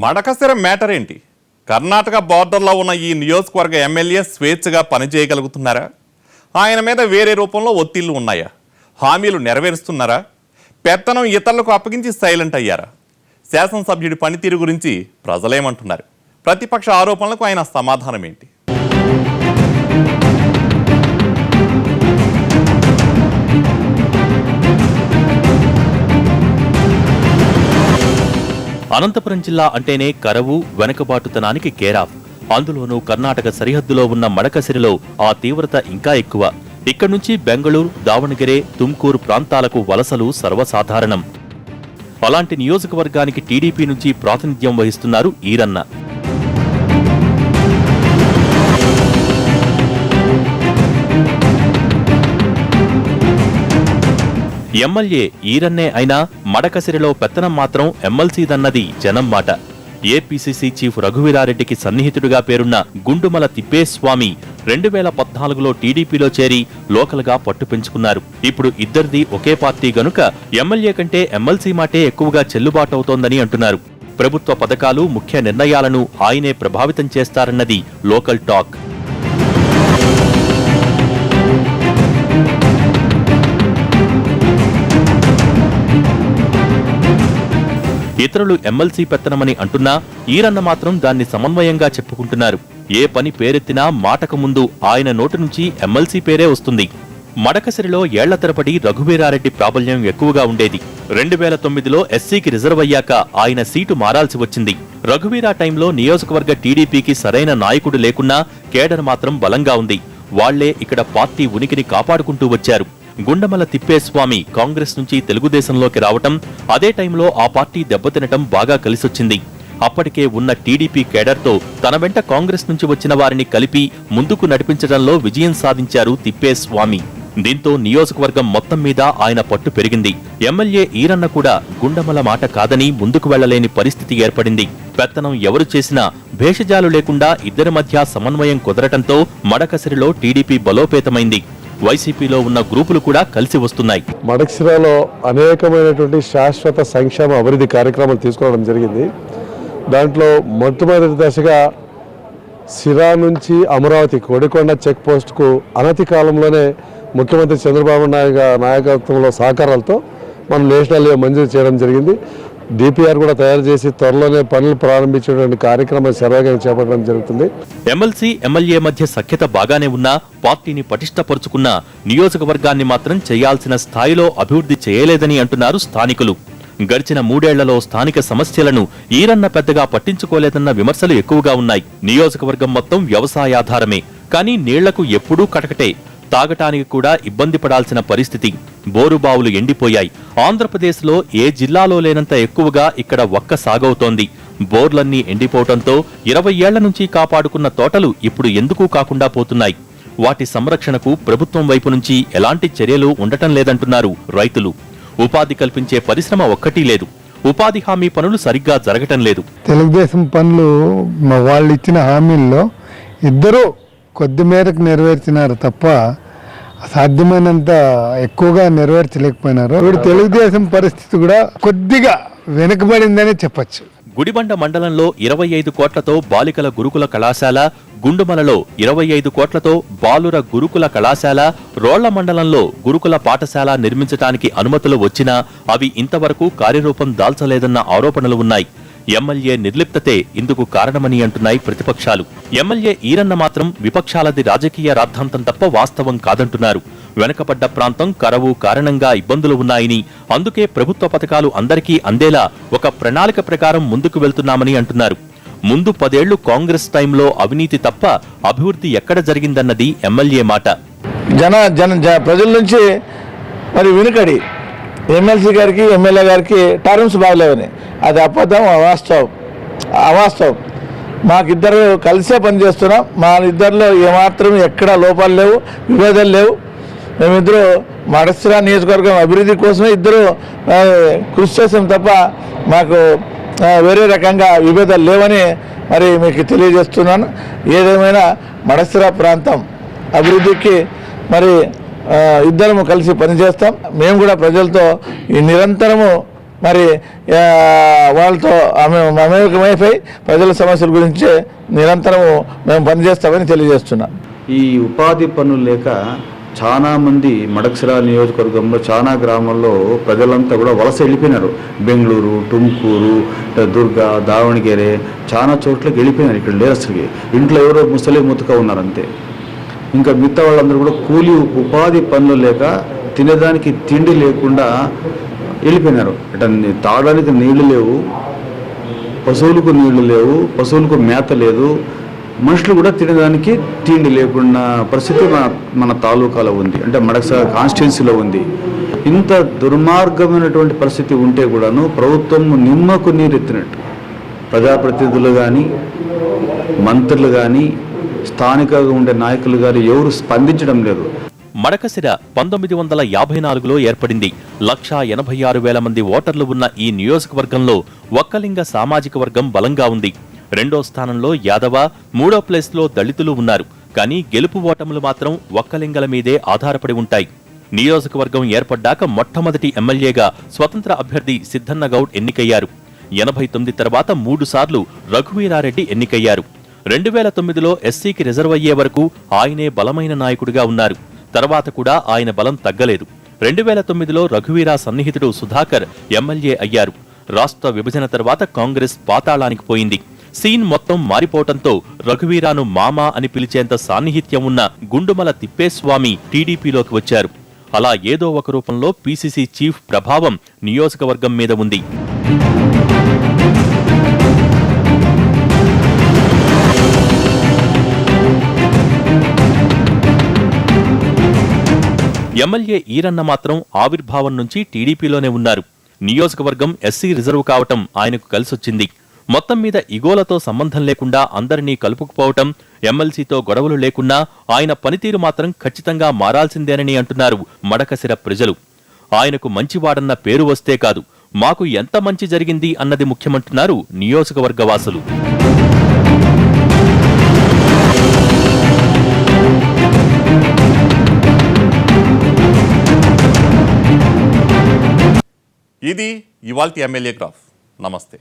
Madakasira matter ఏంటి? కర్ణాటక బార్డర్లో ఉన్న ఈ నియోజకవర్గ ఎమ్మెల్యే స్వేచ్ఛగా పనిచేయగలుగుతున్నారా? ఆయన మీద వేరే రూపంలో ఒత్తిళ్లు ఉన్నాయా? హామీలు నెరవేరుస్తున్నారా? పెత్తనం ఇతరులకు అప్పగించి సైలెంట్ అయ్యారా? శాసనసభ్యుడి పనితీరు గురించి ప్రజలేమంటున్నారు? ప్రతిపక్ష ఆరోపణలకు ఆయన సమాధానం ఏంటి? అనంతపురం జిల్లా అంటేనే కరవు, వెనకబాటుతనానికి కేరాఫ్. అందులోనూ కర్ణాటక సరిహద్దులో ఉన్న మడకసిరిలో ఆ తీవ్రత ఇంకా ఎక్కువ. ఇక్కడి నుంచి బెంగళూరు, దావణగిరే, తుమ్కూరు ప్రాంతాలకు వలసలు సర్వసాధారణం. అలాంటి నియోజకవర్గానికి టీడీపీ నుంచి ప్రాతినిధ్యం వహిస్తున్నారు ఈరన్న. ఎమ్మెల్యే ఈరన్నే అయినా మడకసిరిలో పెత్తనం మాత్రం ఎమ్మెల్సీదన్నది జనం మాట. ఏపీసీసీ చీఫ్ రఘువీరారెడ్డికి సన్నిహితుడిగా పేరున్న గుండుమల తిప్పేస్వామి 2014లో టీడీపీలో చేరి లోకల్గా పట్టు పెంచుకున్నారు. ఇప్పుడు ఇద్దరిది ఒకే పార్టీ గనుక ఎమ్మెల్యే కంటే ఎమ్మెల్సీ మాటే ఎక్కువగా చెల్లుబాటవుతోందని అంటున్నారు. ప్రభుత్వ పథకాలు, ముఖ్య నిర్ణయాలను ఆయనే ప్రభావితం చేస్తారన్నది లోకల్ టాక్. ఇతరులు ఎమ్మెల్సీ పెత్తనమని అంటున్నా ఈరన్న మాత్రం దాన్ని సమన్వయంగా చెప్పుకుంటున్నారు. ఏ పని పేరెత్తినా మాటకు ముందు ఆయన నోటి నుంచి ఎమ్మెల్సీ పేరే వస్తుంది. మడకసిరిలో ఏళ్ల తరబడి రఘువీరారెడ్డి ప్రాబల్యం ఎక్కువగా ఉండేది. 2009లో ఎస్సీకి రిజర్వ్ అయ్యాక ఆయన సీటు మారాల్సి వచ్చింది. రఘువీరా టైంలో నియోజకవర్గ టీడీపీకి సరైన నాయకుడు లేకున్నా కేడర్ మాత్రం బలంగా ఉంది. వాళ్లే ఇక్కడ పార్టీ ఉనికిని కాపాడుకుంటూ వచ్చారు. గుండమల తిప్పేస్వామి కాంగ్రెస్ నుంచి తెలుగుదేశంలోకి రావటం, అదే టైంలో ఆ పార్టీ దెబ్బతినటం బాగా కలిసొచ్చింది. అప్పటికే ఉన్న టీడీపీ కేడర్తో తన వెంట కాంగ్రెస్ నుంచి వచ్చిన వారిని కలిపి ముందుకు నడిపించడంలో విజయం సాధించారు తిప్పేస్వామి. దీంతో నియోజకవర్గం మొత్తం మీద ఆయన పట్టు పెరిగింది. ఎమ్మెల్యే ఈరన్న కూడా గుండమల మాట కాదని ముందుకు వెళ్లలేని పరిస్థితి ఏర్పడింది. పెత్తనం ఎవరు చేసినా భేషజాలు లేకుండా ఇద్దరి మధ్య సమన్వయం కుదరటంతో మడకసిరిలో టీడీపీ బలోపేతమైంది. వైసీపీలో ఉన్న గ్రూపులు కూడా కలిసి వస్తున్నాయి. మడకసిరలో అనేకమైనటువంటి శాశ్వత సంక్షేమ అభివృద్ధి కార్యక్రమాలు తీసుకోవడం జరిగింది. దాంట్లో మొట్టమొదటి దశగా సిరా నుంచి అమరావతి కోడికొండ చెక్ పోస్టుకు అనతి కాలంలోనే ముఖ్యమంత్రి చంద్రబాబు నాయుడు నాయకత్వంలో సహకారాలతో మనం నేషనల్ మంజూరు చేయడం జరిగింది. డిపిఆర్ కూడా తయారు చేసి త్వరలోనే పనులు ప్రారంభించేటువంటి కార్యక్రమం శరవేగంగా చేపట్టడం జరుగుతుంది. ఎమ్మెల్సీ, ఎమ్మెల్యే మధ్య సఖ్యత బాగానే ఉన్నా పార్టీని పటిష్టపరుచుకున్న నియోజకవర్గాన్ని మాత్రం చేయాల్సిన స్థాయిలో అభివృద్ధి చేయలేదని అంటున్నారు స్థానికులు. గడిచిన 3 ఏళ్లలో స్థానిక సమస్యలను ఈరన్న పెద్దగా పట్టించుకోలేదన్న విమర్శలు ఎక్కువగా ఉన్నాయి. నియోజకవర్గం మొత్తం వ్యవసాయాధారమే, కానీ నీళ్లకు ఎప్పుడూ కటకటే. తాగటానికి కూడా ఇబ్బంది పడాల్సిన పరిస్థితి. బోరుబావులు ఎండిపోయాయి. ఆంధ్రప్రదేశ్లో ఏ జిల్లాలో లేనంత ఎక్కువగా ఇక్కడ ఒక్క సాగవుతోంది. బోర్లన్నీ ఎండిపోవడంతో 20 ఏళ్ల నుంచి కాపాడుకున్న తోటలు ఇప్పుడు ఎందుకు కాకుండా పోతున్నాయి. వాటి సంరక్షణకు ప్రభుత్వం వైపు నుంచి ఎలాంటి చర్యలు ఉండటం లేదంటున్నారు రైతులు. ఉపాధి కల్పించే పరిశ్రమ ఒక్కటీ లేదు. ఉపాధి హామీ పనులు సరిగ్గా జరగటం లేదు. తెలుగుదేశం పనులు వాళ్ళు ఇచ్చిన హామీల్లో ఇద్దరు కొద్ది మేరకు నెరవేర్చినారు తప్ప సాధ్యమైనంత ఎక్కువగా నెరవేర్చలేకపోయినారు. ఇప్పుడు తెలుగుదేశం పరిస్థితి కూడా కొద్దిగా వెనుకబడిందనే చెప్పచ్చు. గుడిబండ మండలంలో 25 కోట్లతో బాలికల గురుకుల కళాశాల, గుండుమలలో 25 కోట్లతో బాలుర గురుకుల కళాశాల, రోళ్ల మండలంలో గురుకుల పాఠశాల నిర్మించడానికి అనుమతులు వచ్చినా అవి ఇంతవరకు కార్యరూపం దాల్చలేదన్న ఆరోపణలు ఉన్నాయి. ఎమ్మెల్యే నిర్లిప్తతే ఇందుకు కారణమని అంటున్నాయి ప్రతిపక్షాలు. ఎమ్మెల్యే ఈరన్న మాత్రం విపక్షాలది రాజకీయ రాద్ధాంతం తప్ప వాస్తవం కాదంటున్నారు. వెనకబడ్డ ప్రాంతం, కరవు కారణంగా ఇబ్బందులు ఉన్నాయని, అందుకే ప్రభుత్వ పథకాలు అందరికీ అందేలా ఒక ప్రణాళిక ప్రకారం ముందుకు వెళ్తున్నామని అంటున్నారు. ముందు 10 ఏళ్లు కాంగ్రెస్ టైంలో అవినీతి తప్ప అభివృద్ధి ఎక్కడ జరిగిందన్నది ఎమ్మెల్యే మాట. ప్రజల నుంచి మరి వెనుకడి ఎమ్మెల్సీ గారికి, ఎమ్మెల్యే గారికి టర్మ్స్ బాగలేవని, అది అబద్ధం, అవాస్తవం. మాకిద్దరు కలిసే పనిచేస్తున్నాం. మా ఇద్దరిలో ఏమాత్రం ఎక్కడ లోపాలు లేవు, విభేదాలు లేవు. మేమిద్దరు మడకసిర నియోజకవర్గం అభివృద్ధి కోసమే ఇద్దరు కృషి చేసాం తప్ప మాకు వేరే రకంగా విభేదాలు లేవని మరి మీకు తెలియజేస్తున్నాను. ఏదేమైనా మడకసిర ప్రాంతం అభివృద్ధికి మరి ఇద్దరము కలిసి పనిచేస్తాం. మేము కూడా ప్రజలతో ఈ నిరంతరము మరి వాళ్ళతో మమేకమైపోయి ప్రజల సమస్యల గురించి నిరంతరము మేము పనిచేస్తామని తెలియజేస్తున్నాం. ఈ ఉపాధి పనులు లేక చాలామంది మడకశిర నియోజకవర్గంలో చాలా గ్రామాల్లో ప్రజలంతా కూడా వలస వెళ్ళిపోయినారు. బెంగళూరు, టుమ్కూరు, దుర్గా, దావణగిరి చాలా చోట్లకి వెళ్ళిపోయినారు. ఇక్కడ లేరు అసలు. ఇంట్లో ఎవరో ముసలి ముతక ఉన్నారు అంతే. ఇంకా మిగతా వాళ్ళందరూ కూడా కూలి ఉపాధి పనులు లేక తినేదానికి తిండి లేకుండా వెళ్ళిపోయినారు. ఇట్లా తాగడానికి నీళ్లు లేవు, పశువులకు నీళ్లు లేవు, పశువులకు మేత లేదు, మనుషులు కూడా తినడానికి తిండి లేకుండా పరిస్థితి మన తాలూకాలో ఉంది, అంటే మడకశిర కాన్స్టిట్యున్సీలో ఉంది. ఇంత దుర్మార్గమైనటువంటి పరిస్థితి ఉంటే కూడాను ప్రభుత్వం నిమ్మకు నీరెత్తినట్టు ప్రజాప్రతినిధులు కానీ, మంత్రులు కానీ, స్థానికంగా ఉండే నాయకులు కానీ ఎవరు స్పందించడం లేదు. మడకశిర 1954లో ఏర్పడింది. 1,86,000 మంది ఓటర్లు ఉన్న ఈ నియోజకవర్గంలో ఒక్కలింగ సామాజిక వర్గం బలంగా ఉంది. రెండో స్థానంలో యాదవ, మూడో ప్లేస్లో దళితులు ఉన్నారు. కానీ గెలుపు ఓటములు మాత్రం ఒక్కలింగల మీదే ఆధారపడి ఉంటాయి. నియోజకవర్గం ఏర్పడ్డాక మొట్టమొదటి ఎమ్మెల్యేగా స్వతంత్ర అభ్యర్థి సిద్ధన్న గౌడ్ ఎన్నికయ్యారు. 89 తర్వాత 3 సార్లు రఘువీరారెడ్డి ఎన్నికయ్యారు. 2009లో ఎస్సీకి రిజర్వ్ అయ్యే వరకు ఆయనే బలమైన నాయకుడిగా ఉన్నారు. తర్వాత కూడా ఆయన బలం తగ్గలేదు. 2009లో రఘువీరా సన్నిహితుడు సుధాకర్ ఎమ్మెల్యే అయ్యారు. రాష్ట్ర విభజన తర్వాత కాంగ్రెస్ పాతాళానికి పోయింది. సీన్ మొత్తం మారిపోవటంతో రఘువీరాను మామా అని పిలిచేంత సాన్నిహిత్యం ఉన్న గుండుమల తిప్పేస్వామి టీడీపీలోకి వచ్చారు. అలా ఏదో ఒక రూపంలో పీసీసీ చీఫ్ ప్రభావం నియోజకవర్గం మీద ఉంది. ఎమ్మెల్యే ఈరన్న మాత్రం ఆవిర్భావం నుంచి టీడీపీలోనే ఉన్నారు. నియోజకవర్గం ఎస్సీ రిజర్వ్ కావటం ఆయనకు కలిసొచ్చింది. మొత్తం మీద ఇగోలతో సంబంధం లేకుండా అందరినీ కలుపుకుపోవటం, ఎమ్మెల్సీతో గొడవలు లేకున్నా ఆయన పనితీరు మాత్రం ఖచ్చితంగా మారాల్సిందేనని అంటున్నారు మడకశిర ప్రజలు. ఆయనకు మంచివాడన్న పేరు వస్తే కాదు, మాకు ఎంత మంచి జరిగింది అన్నది ముఖ్యమంటున్నారు నియోజకవర్గవాసులు. ఇది ఇవాల్టి ఎమ్మెల్యే గ్రాఫ్. నమస్తే.